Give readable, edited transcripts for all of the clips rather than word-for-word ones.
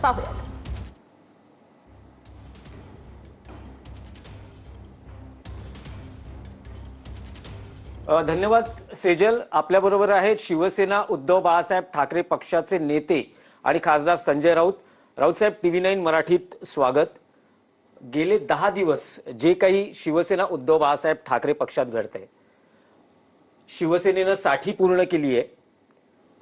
पाहूयात. धन्यवाद सेजल. आपल्याबरोबर आहेत शिवसेना उद्धव बाळासाहेब ठाकरे पक्षाचे नेते आणि खासदार संजय राऊत. राऊत साहेब, TV9 मराठीत स्वागत. गेले 10 दिवस जे काही शिवसेना उद्धव बाळासाहेब ठाकरे पक्षात घडतंय, शिवसेनेनं साठी पूर्ण केली आहे,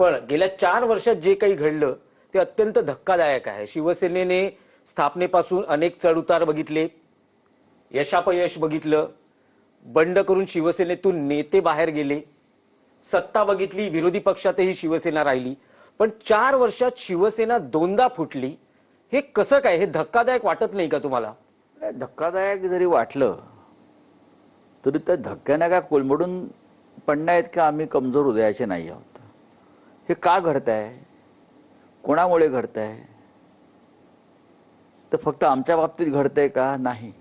पण गेल्या 4 वर्षात जे काही घडलं ते अत्यंत धक्कादायक आहे. शिवसेनेने स्थापनेपासून अनेक चढउतार बघितले, यशापयश बघितलं, बंड करून शिवसेनेतून नेते बाहेर गेले, सत्ता बघितली, विरोधी पक्षातही शिवसेना राहिली, पण 4 वर्षात शिवसेना दोनदा फुटली. हे कसं काय? हे धक्कादायक वाटत नाही का तुम्हाला? धक्कादायक जरी वाटलं तरी त्या धक्क्याने काय कोलमडून पडण्यात का आम्ही कमजोर हृदयाचे नाही आहोत. हे का घडतंय, कोणामुळे घडतंय, तर फक्त आमच्या बाबतीत घडतंय का? नाही,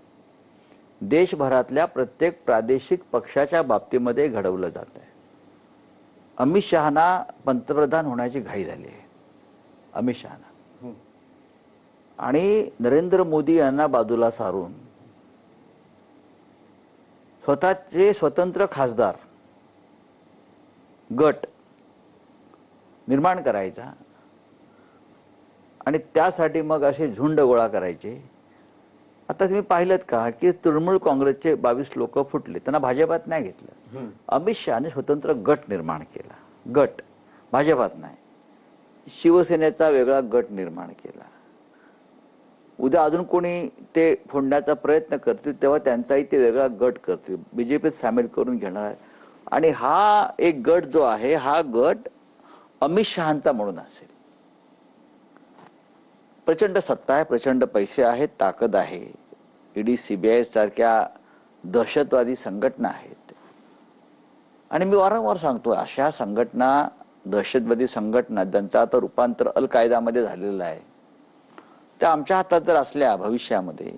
देशभरातल्या प्रत्येक प्रादेशिक पक्षाच्या बाबतीमध्ये घडवलं जात आहे. अमित शहाना पंतप्रधान होण्याची घाई झाली आहे, अमित शहाना, आणि नरेंद्र मोदी यांना बाजूला सारून स्वतःचे स्वतंत्र खासदार गट निर्माण करायचा आणि त्यासाठी मग असे झुंड गोळा करायचे. आता तुम्ही पाहिलं का की तृणमूल काँग्रेसचे 22 लोक फुटले, त्यांना भाजपात नाही घेतलं. अमित शहाने स्वतंत्र गट निर्माण केला, गट भाजपात नाही, शिवसेनेचा वेगळा गट निर्माण केला. उद्या अजून कोणी ते फोडण्याचा प्रयत्न करतील तेव्हा त्यांचाही ते वेगळा गट करतील, बीजेपीत सामील करून घेणार आहे. आणि हा एक गट जो आहे, हा गट अमित शहांचा म्हणून असेल. प्रचंड सत्ता आहे, प्रचंड पैसे आहेत, ताकद आहे, ईडी CBI सारख्या दहशतवादी संघटना आहेत. आणि मी वारंवार सांगतो, अशा संघटना, दहशतवादी संघटना ज्यांचं आता रूपांतर अल कायदामध्ये झालेलं आहे, त्या आमच्या हातात जर असल्या भविष्यामध्ये,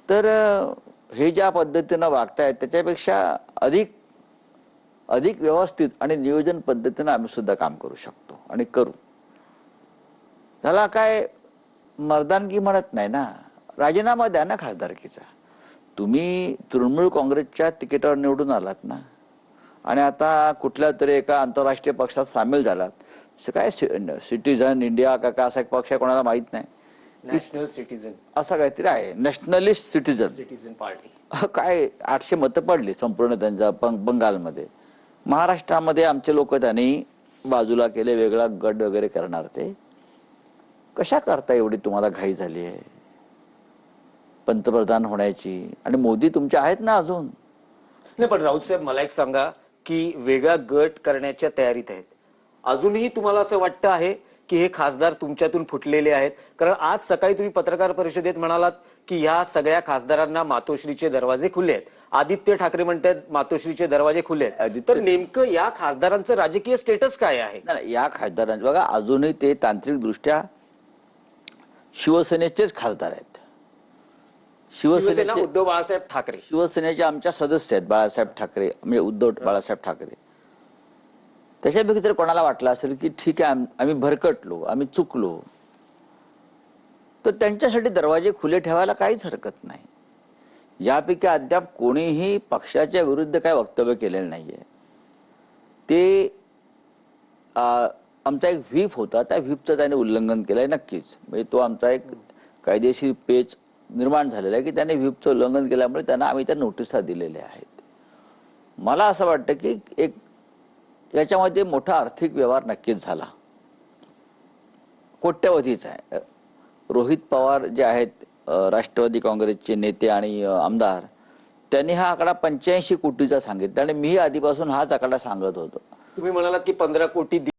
तर हे ज्या पद्धतीनं वागतायत त्याच्यापेक्षा अधिक व्यवस्थित आणि नियोजन पद्धतीनं आम्ही सुद्धा काम करू शकतो आणि करू. त्याला काय मर्दानगी म्हणत नाही ना. राजीनामा द्या ना खासदारकीचा. तुम्ही तृणमूल काँग्रेसच्या तिकीटावर निवडून आलात ना, आणि आता कुठल्या तरी एका आंतरराष्ट्रीय पक्षात सामील झालात. काय सिटीझन इंडिया का असा एक पक्ष आहे, कोणाला माहित नाही. नॅशनल सिटीझन असं काहीतरी आहे, नॅशनलिस्ट सिटीझन पार्टी. काय 800 मतं पडली संपूर्ण त्यांच्या बंगालमध्ये. महाराष्ट्रामध्ये आमचे लोक त्यांनी बाजूला केले, वेगळा गट वगैरे करणार. ते कशा करता एवढी तुम्हाला घाई झाली आहे पंतप्रधान होण्याची? आणि मोदी तुमचे आहेत ना अजून. नाही, पण राऊत साहेब मला एक सांगा की वेगळा गट करण्याच्या तयारीत आहेत, अजूनही तुम्हाला असं वाटतं आहे की हे खासदार तुमच्यातून फुटलेले आहेत? कारण आज सकाळी तुम्ही पत्रकार परिषदेत म्हणालात की ह्या सगळ्या खासदारांना मातोश्रीचे दरवाजे खुले आहेत. आदित्य ठाकरे म्हणतात मातोश्रीचे दरवाजे खुले आहेत. तर नेमकं या खासदारांचं राजकीय स्टेटस काय आहे? नाही, या खासदारांचं बघा, अजूनही ते तांत्रिक दृष्ट्या शिवसेनेचेच खासदार आहेत. शिवसेना उद्धव बाळासाहेब ठाकरे, शिवसेनेचे आमच्या सदस्य आहेत बाळासाहेब ठाकरे, म्हणजे उद्धव बाळासाहेब ठाकरे. त्याच्यापैकी जर कोणाला वाटलं असेल की ठीक आहे आम्ही भरकटलो, आम्ही चुकलो, तर त्यांच्यासाठी दरवाजे खुले ठेवायला काहीच हरकत नाही. यापैकी अद्याप कोणीही पक्षाच्या विरुद्ध काय वक्तव्य केलेलं नाहीये. ते आमचा एक व्हीप होता, त्या व्हीपचं त्याने उल्लंघन केलंय नक्कीच. म्हणजे तो आमचा एक कायदेशीर पेच निर्माण झालेला आहे की त्याने व्हीपचं उल्लंघन केल्यामुळे त्यांना आम्ही त्या नोटिसा दिलेल्या आहेत. मला असं वाटतं की एक याच्यामध्ये मोठा आर्थिक व्यवहार नक्कीच झाला, कोट्यवधीचा आहे. रोहित पवार जे आहेत राष्ट्रवादी काँग्रेसचे नेते आणि आमदार, त्यांनी हा आकडा 85 कोटीचा सांगितला आणि मी आधीपासून हाच आकडा सांगत होतो. तुम्ही म्हणालात की 15 कोटी